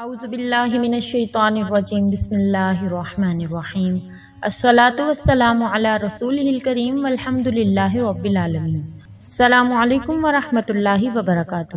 اعوذ باللہ من الشیطان الرجیم بسم اللہ الرحمن الرحیم الصلاۃ والسلام علی رسولہ الکریم والحمد للہ رب العالمین۔ السلام علیکم ورحمۃ اللہ وبرکاتہ۔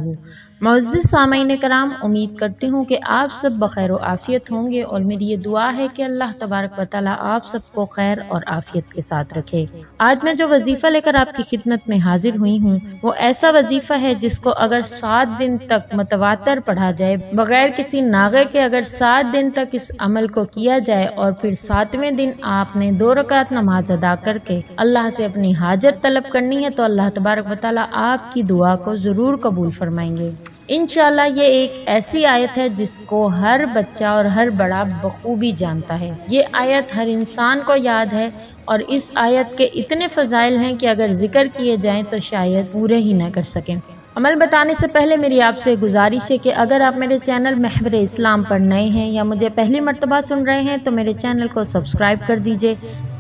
معزز سامعین کرام، امید کرتی ہوں کہ آپ سب بخیر و عافیت ہوں گے، اور میری یہ دعا ہے کہ اللہ تبارک و تعالیٰ آپ سب کو خیر اور عافیت کے ساتھ رکھے۔ آج میں جو وظیفہ لے کر آپ کی خدمت میں حاضر ہوئی ہوں وہ ایسا وظیفہ ہے جس کو اگر 7 دن تک متواتر پڑھا جائے، بغیر کسی ناغے کے اگر 7 دن تک اس عمل کو کیا جائے، اور پھر 7ویں دن آپ نے 2 رکعت نماز ادا کر کے اللہ سے اپنی حاجت طلب کرنی ہے، تو اللہ تبارک و تعالیٰ آپ کی دعا کو ضرور قبول فرمائیں گے انشاءاللہ۔ یہ ایک ایسی آیت ہے جس کو ہر بچہ اور ہر بڑا بخوبی جانتا ہے۔ یہ آیت ہر انسان کو یاد ہے، اور اس آیت کے اتنے فضائل ہیں کہ اگر ذکر کیے جائیں تو شاید پورے ہی نہ کر سکیں۔ عمل بتانے سے پہلے میری آپ سے گزارش ہے کہ اگر آپ میرے چینل محور اسلام پر نئے ہیں یا مجھے پہلی مرتبہ سن رہے ہیں تو میرے چینل کو سبسکرائب کر دیجئے،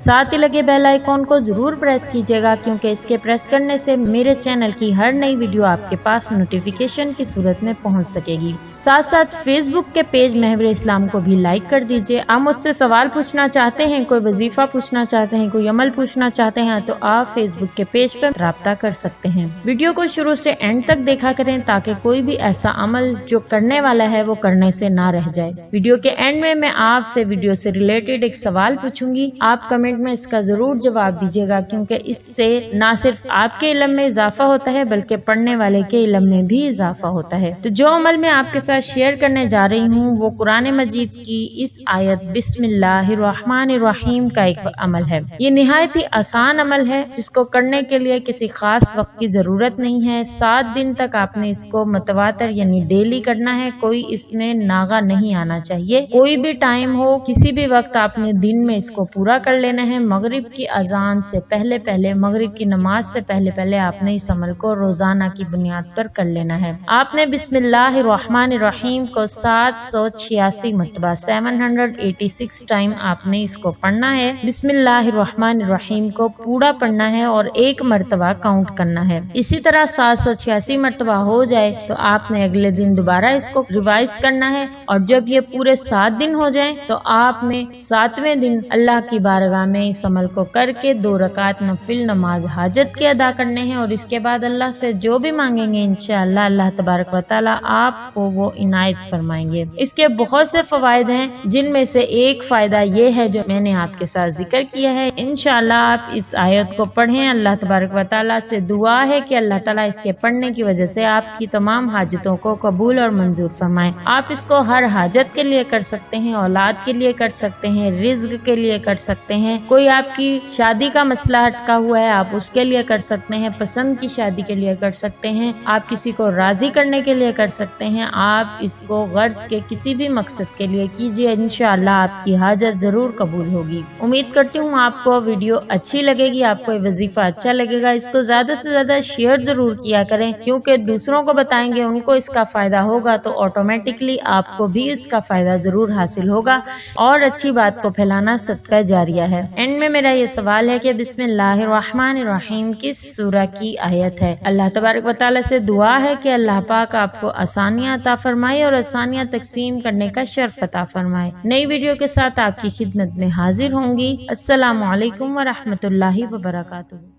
ساتھ ہی لگے بیل آئیکن کو ضرور پریس کیجئے گا، کیونکہ اس کے پریس کرنے سے میرے چینل کی ہر نئی ویڈیو آپ کے پاس نوٹیفیکیشن کی صورت میں پہنچ سکے گی۔ ساتھ ساتھ فیس بک کے پیج محور اسلام کو بھی لائک کر دیجئے۔ آپ مجھ سے سوال پوچھنا چاہتے ہیں، کوئی وظیفہ پوچھنا چاہتے ہیں، کوئی عمل پوچھنا چاہتے ہیں، تو آپ فیس بک کے پیج پر رابطہ کر سکتے ہیں۔ ویڈیو کو شروع سے اینڈ تک دیکھا کریں تاکہ کوئی بھی ایسا عمل جو کرنے والا ہے وہ کرنے سے نہ رہ جائے۔ ویڈیو کے اینڈ میں آپ سے ویڈیو سے ریلیٹڈ ایک سوال پوچھوں گی، آپ کمنٹ میں اس کا ضرور جواب دیجیے گا، کیونکہ اس سے نہ صرف آپ کے علم میں اضافہ ہوتا ہے بلکہ پڑھنے والے کے علم میں بھی اضافہ ہوتا ہے۔ تو جو عمل میں آپ کے ساتھ شیئر کرنے جا رہی ہوں وہ قرآن مجید کی اس آیت بسم اللہ الرحمن الرحیم کا ایک عمل ہے۔ یہ نہایت ہی آسان عمل ہے جس کو کرنے کے لیے کسی خاص وقت کی ضرورت نہیں ہے۔ 7 دن تک آپ نے اس کو متواتر یعنی ڈیلی کرنا ہے، کوئی اس میں ناغا نہیں آنا چاہیے۔ کوئی بھی ٹائم ہو، کسی بھی وقت آپ نے دن میں اس کو پورا کر لینا ہے۔ مغرب کی اذان سے پہلے مغرب کی نماز سے پہلے آپ نے اس عمل کو روزانہ کی بنیاد پر کر لینا ہے۔ آپ نے بسم اللہ الرحمن الرحیم کو 786 مرتبہ 786 ٹائم آپ نے اس کو پڑھنا ہے۔ بسم اللہ الرحمن الرحیم کو پورا پڑھنا ہے اور 1 مرتبہ کاؤنٹ کرنا ہے۔ اسی طرح 786 مرتبہ ہو جائے تو آپ نے اگلے دن دوبارہ اس کو ریوائز کرنا ہے، اور جب یہ پورے 7 دن ہو جائیں تو آپ نے 7ویں دن اللہ کی بارگاہ میں اس عمل کو کر کے 2 رکعت نفل نماز حاجت کے ادا کرنے ہیں، اور اس کے بعد اللہ سے جو بھی مانگیں گے انشاءاللہ اللہ تبارک و تعالیٰ آپ کو وہ عنایت فرمائیں گے۔ اس کے بہت سے فوائد ہیں، جن میں سے ایک فائدہ یہ ہے جو میں نے آپ کے ساتھ ذکر کیا ہے۔ انشاءاللہ آپ اس آیت کو پڑھیں۔ اللہ تبارک و تعالیٰ سے دعا ہے کہ اللہ تعالیٰ اس کے پڑھنے کی وجہ سے آپ کی تمام حاجتوں کو قبول اور منظور فرمائیں۔ آپ اس کو ہر حاجت کے لیے کر سکتے ہیں، اولاد کے لیے کر سکتے ہیں، رزق کے لیے کر سکتے ہیں، کوئی آپ کی شادی کا مسئلہ اٹکا ہوا ہے آپ اس کے لیے کر سکتے ہیں، پسند کی شادی کے لیے کر سکتے ہیں، آپ کسی کو راضی کرنے کے لیے کر سکتے ہیں۔ آپ اس کو غرض کے کسی بھی مقصد کے لیے کیجیے، انشاءاللہ آپ کی حاجت ضرور قبول ہوگی۔ امید کرتی ہوں آپ کو ویڈیو اچھی لگے گی، آپ کو یہ وظیفہ اچھا لگے گا۔ اس کو زیادہ سے زیادہ شیئر ضرور کیا کریں، کیونکہ دوسروں کو بتائیں گے ان کو اس کا فائدہ ہوگا تو آٹومیٹکلی آپ کو بھی اس کا فائدہ ضرور حاصل ہوگا، اور اچھی بات کو پھیلانا صدقہ جاریہ ہے۔ اینڈ میں میرا یہ سوال ہے کہ بسم اللہ الرحمن الرحیم کس سورہ کی آیت ہے؟ اللہ تبارک و تعالیٰ سے دعا ہے کہ اللہ پاک آپ کو آسانیاں عطا فرمائے اور آسانیاں تقسیم کرنے کا شرف عطا فرمائے۔ نئی ویڈیو کے ساتھ آپ کی خدمت میں حاضر ہوں گی۔ السلام علیکم ورحمۃ اللہ وبرکاتہ۔